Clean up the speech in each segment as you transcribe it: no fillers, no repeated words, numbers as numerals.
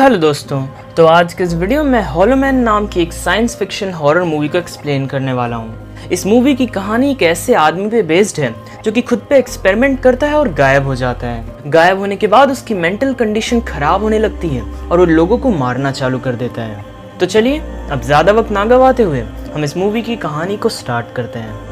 तो हेलो दोस्तों, तो आज के इस वीडियो में हॉलो मैन नाम की एक साइंस फिक्शन हॉरर मूवी को एक्सप्लेन करने वाला हूँ। इस मूवी की कहानी एक ऐसे आदमी पे बेस्ड है जो कि खुद पे एक्सपेरिमेंट करता है और गायब हो जाता है। गायब होने के बाद उसकी मेंटल कंडीशन खराब होने लगती है और वो लोगों को मारना चालू कर देता है। तो चलिए अब ज़्यादा वक्त ना गवाते हुए हम इस मूवी की कहानी को स्टार्ट करते हैं।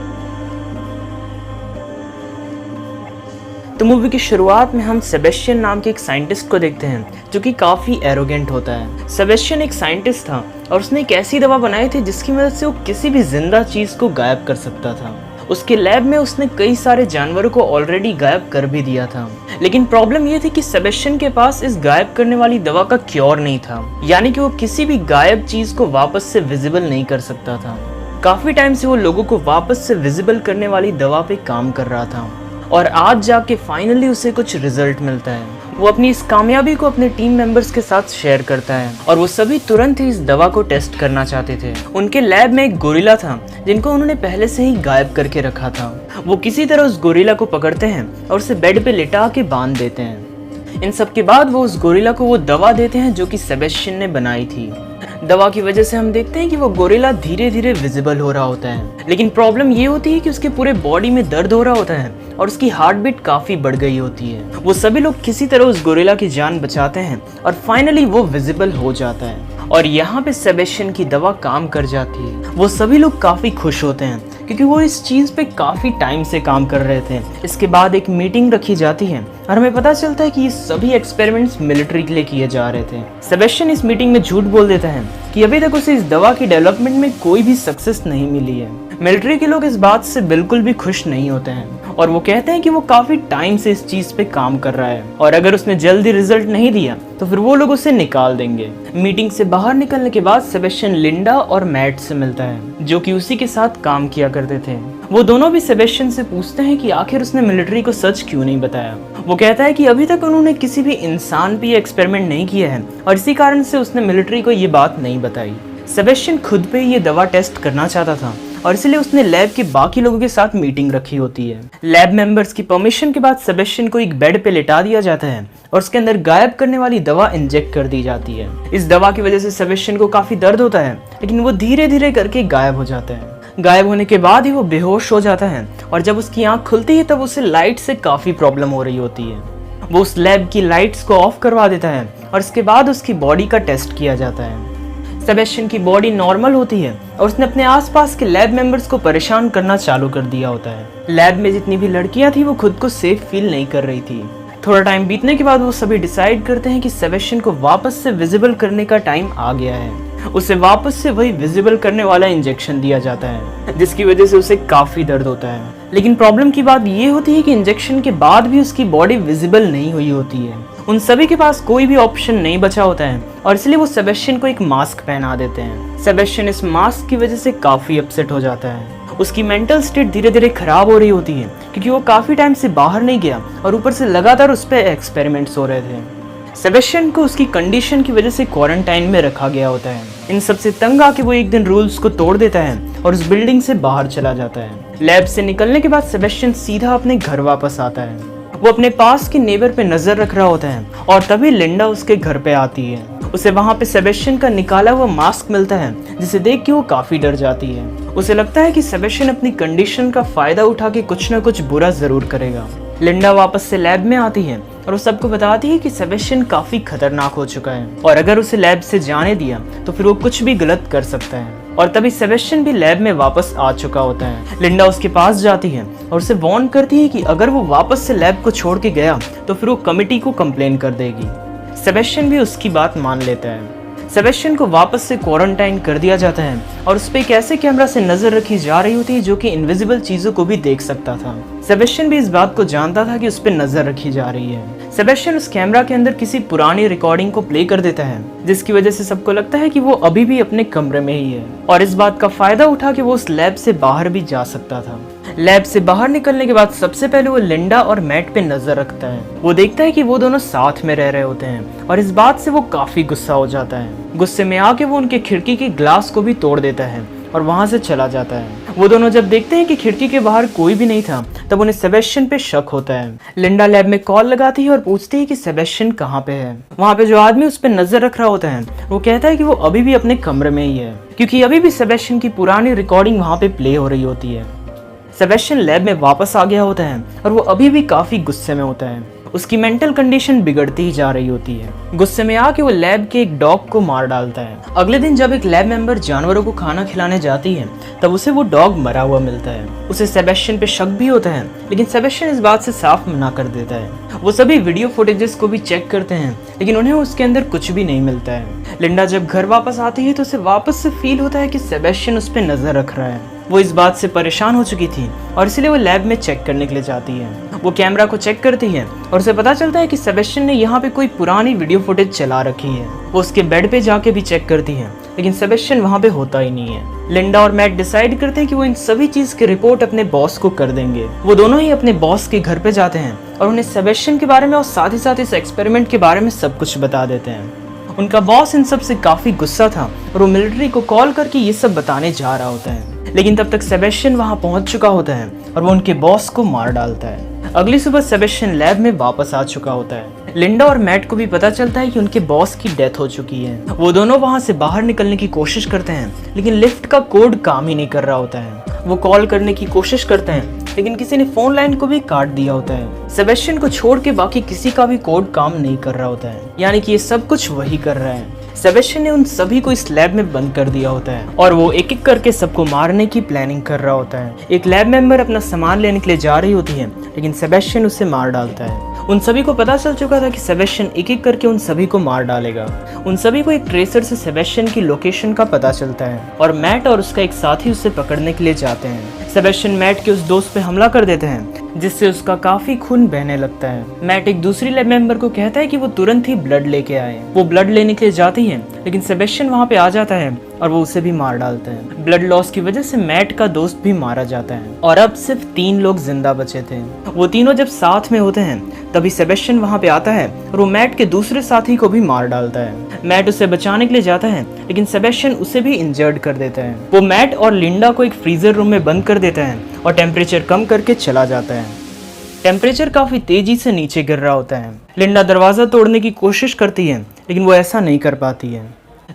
तो मूवी की शुरुआत में हम सेबेस्टियन नाम के एक साइंटिस्ट को देखते हैं जो कि काफ़ी एरोगेंट होता है। सेबेस्टियन एक साइंटिस्ट था और उसने एक ऐसी दवा बनाई थी जिसकी मदद से वो किसी भी जिंदा चीज़ को गायब कर सकता था। उसके लैब में उसने कई सारे जानवरों को ऑलरेडी गायब कर भी दिया था, लेकिन प्रॉब्लम ये थी कि सेबेस्टियन के पास इस गायब करने वाली दवा का क्योर नहीं था, यानी कि वो किसी भी गायब चीज़ को वापस से विजिबल नहीं कर सकता था। काफ़ी टाइम से वो लोगों को वापस से विजिबल करने वाली दवा पे काम कर रहा था और आज जाके फाइनली उसे कुछ रिजल्ट मिलता है। वो अपनी इस कामयाबी को अपने टीम मेंबर्स के साथ शेयर करता है और वो सभी तुरंत ही इस दवा को टेस्ट करना चाहते थे। उनके लैब में एक गोरिल्ला था जिनको उन्होंने पहले से ही गायब करके रखा था। वो किसी तरह उस गोरिल्ला को पकड़ते हैं और उसे बेड पे लिटा के बांध देते हैं। इन सब के बाद वो उस गोरिल्ला को वो दवा देते हैं जो कि सेबेस्टियन ने बनाई थी। दवा की वजह से हम देखते हैं कि वो गोरिल्ला धीरे धीरे विजिबल हो रहा होता है, लेकिन प्रॉब्लम ये होती है कि उसके पूरे बॉडी में दर्द हो रहा होता है और उसकी हार्ट बीट काफी बढ़ गई होती है। वो सभी लोग किसी तरह उस गोरिल्ला की जान बचाते हैं और फाइनली वो विजिबल हो जाता है और यहाँ पे सेबेस्टियन की दवा काम कर जाती है। वो सभी लोग काफी खुश होते हैं क्योंकि वो इस चीज पे काफी टाइम से काम कर रहे थे। इसके बाद एक मीटिंग रखी जाती है और हमें पता चलता है कि ये सभी एक्सपेरिमेंट्स मिलिट्री के लिए किए जा रहे थे। सेबेस्टियन इस मीटिंग में झूठ बोल देता है कि अभी तक उसे इस दवा की डेवलपमेंट में कोई भी सक्सेस नहीं मिली है। मिलिट्री के लोग इस बात से बिल्कुल भी खुश नहीं होते हैं और वो कहते हैं कि वो काफी टाइम से इस चीज पे काम कर रहा है और अगर उसने जल्दी रिजल्ट नहीं दिया तो फिर वो लोग उसे निकाल देंगे। मीटिंग से बाहर निकलने के बाद सेबेस्टियन लिंडा और मैट से मिलता है जो कि उसी के साथ काम किया करते थे। वो दोनों भी सेबेस्टियन से पूछते हैं कि आखिर उसने मिलिट्री को सच क्यों नहीं बताया। वो कहता है कि अभी तक उन्होंने किसी भी इंसान पे एक्सपेरिमेंट नहीं किया है और इसी कारण से उसने मिलिट्री को ये बात नहीं बताई। सेबेस्टियन खुद पे ये दवा टेस्ट करना चाहता था और इसलिए उसने लैब के बाकी लोगों के साथ मीटिंग रखी होती है। लैब मेंबर्स की परमिशन के बाद सेबेस्टियन को एक बेड पे लिटा दिया जाता है और उसके अंदर गायब करने वाली दवा इंजेक्ट कर दी जाती है। इस दवा की वजह से सेबेस्टियन को काफी दर्द होता है, लेकिन वो धीरे धीरे करके गायब हो जाता है। गायब होने के बाद ही वो बेहोश हो जाता है और जब उसकी आंख खुलती है तब उसे लाइट से काफी प्रॉब्लम हो रही होती है। वो उस लैब की लाइट्स को ऑफ करवा देता है और इसके बाद उसकी बॉडी का टेस्ट किया जाता है। सेबेस्टियन की बॉडी नॉर्मल होती है और उसने अपने आसपास के लैब मेंबर्स को परेशान करना चालू कर दिया होता है। लैब में जितनी भी लड़कियां थी वो खुद को सेफ फील नहीं कर रही थी। थोड़ा टाइम बीतने के बाद वो सभी डिसाइड करते हैं कि सेबेस्टियन को वापस से विजिबल करने का टाइम आ गया है। उसे वापस से वही विजिबल करने वाला इंजेक्शन दिया जाता है जिसकी वजह से उसे काफी दर्द होता है। लेकिन प्रॉब्लम की बात ये होती है कि इंजेक्शन के बाद भी उसकी बॉडी विजिबल नहीं हुई होती है। उन सभी के पास कोई भी ऑप्शन नहीं बचा होता है और इसलिए वो सेबेस्टियन को एक मास्क पहना देते हैं। सेबेस्टियन इस मास्क की वजह से काफी अपसेट हो जाता है। उसकी मेंटल स्टेट धीरे धीरे खराब हो रही होती है क्योंकि वो काफी टाइम से बाहर नहीं गया और ऊपर से लगातार उस पर एक्सपेरिमेंट्स हो रहे थे। सेबेस्टियन को उसकी कंडीशन की वजह से क्वारंटाइन में रखा गया होता है। इन सबसे तंग आके वो एक दिन रूल्स को तोड़ देता है और उस बिल्डिंग से बाहर चला जाता है। लैब से निकलने के बाद सेबेस्टियन सीधा अपने घर वापस आता है। वो अपने पास के नेबर पे नजर रख रहा होता है और तभी लिंडा उसके घर पे आती है। उसे वहाँ पे सेबेस्टियन का निकाला हुआ मास्क मिलता है जिसे देख के वो काफी डर जाती है। उसे लगता है कि सेबेस्टियन अपनी कंडीशन का फायदा उठा के कुछ न कुछ बुरा जरूर करेगा। लिंडा वापस से लैब में आती है और वो सबको बताती है कि सेबेस्टियन काफी खतरनाक हो चुका है और अगर उसे लैब से जाने दिया तो फिर वो कुछ भी गलत कर सकता है। और तभी सेबेस्टियन भी लैब में वापस आ चुका होता है। लिंडा उसके पास जाती है और उसे वार्न करती है कि अगर वो वापस से लैब को छोड़ के गया तो फिर वो कमिटी को कंप्लेन कर देगी। सेबेस्टियन भी उसकी बात मान लेता है। सेबेस्टियन को वापस से क्वारंटाइन कर दिया जाता है और उस पर एक ऐसे कैमरा से नजर रखी जा रही होती है जो कि इनविजिबल चीजों को भी देख सकता था। सेबेस्टियन भी इस बात को जानता था कि उस पर नजर रखी जा रही है। सेबेस्टियन उस कैमरा के अंदर किसी पुरानी रिकॉर्डिंग को प्ले कर देता है जिसकी वजह से सबको लगता है कि वो अभी भी अपने कमरे में ही है और इस बात का फायदा उठा के वो उस लैब से बाहर भी जा सकता था। लैब से बाहर निकलने के बाद सबसे पहले वो लिंडा और मैट पे नजर रखता है। वो देखता है कि वो दोनों साथ में रह रहे होते हैं और इस बात से वो काफी गुस्सा हो जाता है। गुस्से में आके वो उनके खिड़की के ग्लास को भी तोड़ देता है और वहां से चला जाता है। वो दोनों जब देखते हैं कि खिड़की के बाहर कोई भी नहीं था तब उन्हें सेबेस्टियन पे शक होता है। लिंडा लैब में कॉल लगाती है और पूछती है कि सेबेस्टियन कहाँ पे है। वहाँ पे जो आदमी उस पर नजर रख रहा होता है वो कहता है कि वो अभी भी अपने कमरे में ही है, क्योंकि अभी भी सेबेस्टियन की पुरानी रिकॉर्डिंग वहाँ पे प्ले हो रही होती है। सेबेस्टियन लैब में वापस आ गया होता है और वो अभी भी काफी गुस्से में होता है। उसकी मेंटल कंडीशन बिगड़ती ही जा रही होती है। गुस्से में आके वो लैब के एक डॉग को मार डालता है। अगले दिन जब एक लैब मेंबर जानवरों को खाना खिलाने जाती है तब उसे वो डॉग मरा हुआ मिलता है। उसे सेबेस्टियन पे शक भी होता है, लेकिन सेबेस्टियन इस बात से साफ मना कर देता है। वो सभी वीडियो फुटेजेस को भी चेक करते हैं, लेकिन उन्हें उसके अंदर कुछ भी नहीं मिलता है। लिंडा जब घर वापस आती है तो उसे वापस से फील होता है कि सेबेस्टियन उस पर नजर रख रहा है। वो इस बात से परेशान हो चुकी थी और इसलिए वो लैब में चेक करने के लिए जाती है। वो कैमरा को चेक करती है और उसे पता चलता है कि सेबेस्टियन ने यहाँ पे कोई पुरानी वीडियो फुटेज चला रखी है। वो उसके बेड पे जाके भी चेक करती है, लेकिन सेबेस्टियन वहाँ पे होता ही नहीं है। लिंडा और मैट डिसाइड करते हैं कि वो इन सभी चीज की रिपोर्ट अपने बॉस को कर देंगे। वो दोनों ही अपने बॉस के घर पे जाते हैं और उन्हें सेबेस्टियन के बारे में और साथ ही साथ इस एक्सपेरिमेंट के बारे में सब कुछ बता देते हैं। उनका बॉस इन सब से काफी गुस्सा था और वो मिलिट्री को कॉल करके ये सब बताने जा रहा होता है, लेकिन तब तक सेबेस्टियन वहां पहुंच चुका होता है और वो उनके बॉस को मार डालता है। अगली सुबह सेबेस्टियन लैब में वापस आ चुका होता है। लिंडा और मैट को भी पता चलता है कि उनके बॉस की डेथ हो चुकी है। वो दोनों वहां से बाहर निकलने की कोशिश करते हैं, लेकिन लिफ्ट का कोड काम ही नहीं कर रहा होता है। वो कॉल करने की कोशिश करते हैं, लेकिन किसी ने फोन लाइन को भी काट दिया होता है। सेबेस्टियन को छोड़ के बाकी किसी का भी कोड काम नहीं कर रहा होता है, यानी कि ये सब कुछ वही कर रहा है। सेबेस्टियन ने उन सभी को इस लैब में बंद कर दिया होता है और वो एक एक करके सबको मारने की प्लानिंग कर रहा होता है। एक लैब मेंबर अपना सामान लेने के लिए जा रही होती है, लेकिन सेबेस्टियन उसे मार डालता है। उन सभी को पता चल चुका था कि सेबेस्टियन एक एक करके उन सभी को मार डालेगा। उन सभी को एक ट्रेसर से सेबेस्टियन की लोकेशन का पता चलता है और मैट और उसका एक साथी उसे पकड़ने के लिए जाते हैं। सेबेस्टियन मैट के उस दोस्त पे हमला कर देते हैं, जिससे उसका काफी खून बहने लगता है। मैट एक दूसरी लैब मेंबर को कहता है कि वो तुरंत ही ब्लड लेके आए। वो ब्लड लेने के लिए जाती है, लेकिन सेबेस्टियन वहाँ पे आ जाता है और वो उसे भी मार डालता है। ब्लड लॉस की वजह से मैट का दोस्त भी मारा जाता है और अब सिर्फ 3 लोग जिंदा बचे थे। वो तीनों जब साथ में होते हैं तभी सेबेस्टियन वहाँ पे आता है और वो मैट के दूसरे साथी को भी मार डालता है। मैट उसे बचाने के लिए जाता है, लेकिन सेबेस्टियन उसे भी इंजर्ड कर देता है। वो मैट और लिंडा को एक फ्रीजर रूम में बंद कर देता है और टेम्परेचर कम करके चला जाता है। टेम्परेचर काफी तेजी से नीचे गिर रहा होता है। लिंडा दरवाजा तोड़ने की कोशिश करती है, लेकिन वो ऐसा नहीं कर पाती है।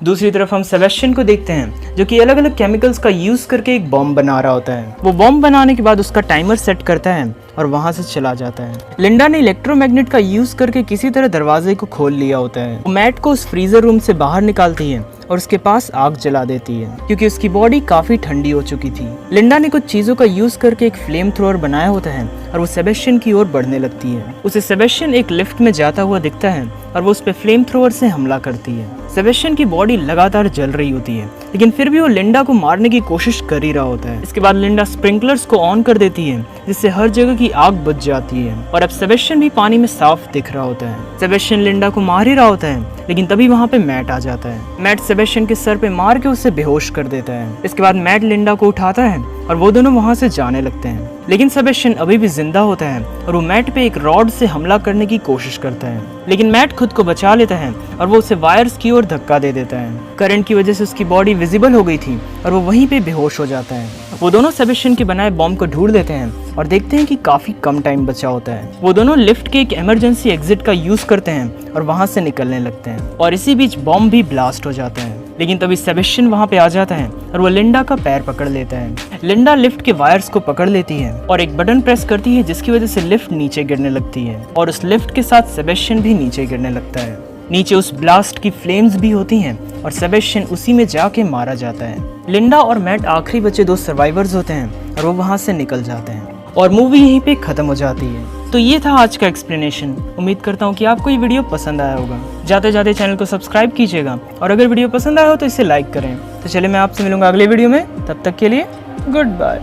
दूसरी तरफ हम सेबेस्टियन को देखते हैं, जो कि अलग अलग केमिकल्स का यूज करके एक बॉम्ब बना रहा होता है। वो बॉम्ब बनाने के बाद उसका टाइमर सेट करता है और वहां से चला जाता है। लिंडा ने इलेक्ट्रोमैग्नेट का यूज करके किसी तरह दरवाजे को खोल लिया होता है। वो मैट को उस फ्रीजर रूम से बाहर निकालती है और उसके पास आग जला देती है, क्योंकि उसकी बॉडी काफी ठंडी हो चुकी थी। लिंडा ने कुछ चीजों का यूज करके एक फ्लेम थ्रोअर बनाया होता है और वो सेबेस्टियन की ओर बढ़ने लगती है। उसे सेबेस्टियन एक लिफ्ट में जाता हुआ दिखता है और वो उस पे फ्लेम थ्रोअर से हमला करती है। सेबेस्टियन की बॉडी लगातार जल रही होती है, लेकिन फिर भी वो लिंडा को मारने की कोशिश कर ही रहा होता है। इसके बाद लिंडा स्प्रिंकलर्स को ऑन कर देती है, जिससे हर जगह की आग बुझ जाती है और अब सेबेस्टियन भी पानी में साफ दिख रहा होता है। सेबेस्टियन लिंडा को मार ही रहा होता है, लेकिन तभी वहाँ पे मैट आ जाता है। मैट सेबेस्टियन के सर पे मार के उसे बेहोश कर देता है। इसके बाद मैट लिंडा को उठाता है और वो दोनों वहाँ से जाने लगते हैं, लेकिन सेबेस्टियन अभी भी जिंदा होता है और वो मैट पे एक रॉड से हमला करने की कोशिश करता है, लेकिन मैट खुद को बचा लेता है और वो उसे वायर्स की ओर धक्का दे देता है। करंट की वजह से उसकी बॉडी विजिबल हो गई थी और वो वहीं पे बेहोश हो जाता है। वो दोनों सेबेस्टियन के बनाए बॉम्ब को ढूंढ लेते हैं और देखते हैं कि काफी कम टाइम बचा होता है। वो दोनों लिफ्ट के एक इमरजेंसी एग्जिट का यूज करते हैं और वहां से निकलने लगते हैं और इसी बीच बॉम्ब भी ब्लास्ट हो जाता है। लेकिन तभी सेबेस्टियन वहां पे आ जाता है और वो लिंडा का पैर पकड़ लेता है। लिंडा लिफ्ट के वायर्स को पकड़ लेती है और एक बटन प्रेस करती है, जिसकी वजह से लिफ्ट नीचे गिरने लगती है और उस लिफ्ट के साथ सेबेस्टियन भी नीचे गिरने लगता है। नीचे उस ब्लास्ट की फ्लेम्स भी होती हैं और सेबेस्टियन उसी में जाके मारा जाता है। लिंडा और मैट आखिरी बचे 2 सर्वाइवर्स होते हैं और वो वहां से निकल जाते हैं और मूवी यहीं पे खत्म हो जाती है। तो ये था आज का एक्सप्लेनेशन। उम्मीद करता हूँ कि आपको ये वीडियो पसंद आया होगा। जाते जाते चैनल को सब्सक्राइब कीजिएगा और अगर वीडियो पसंद आया हो तो इसे लाइक करें। तो चलिए मैं आपसे मिलूंगा अगले वीडियो में, तब तक के लिए गुड बाय।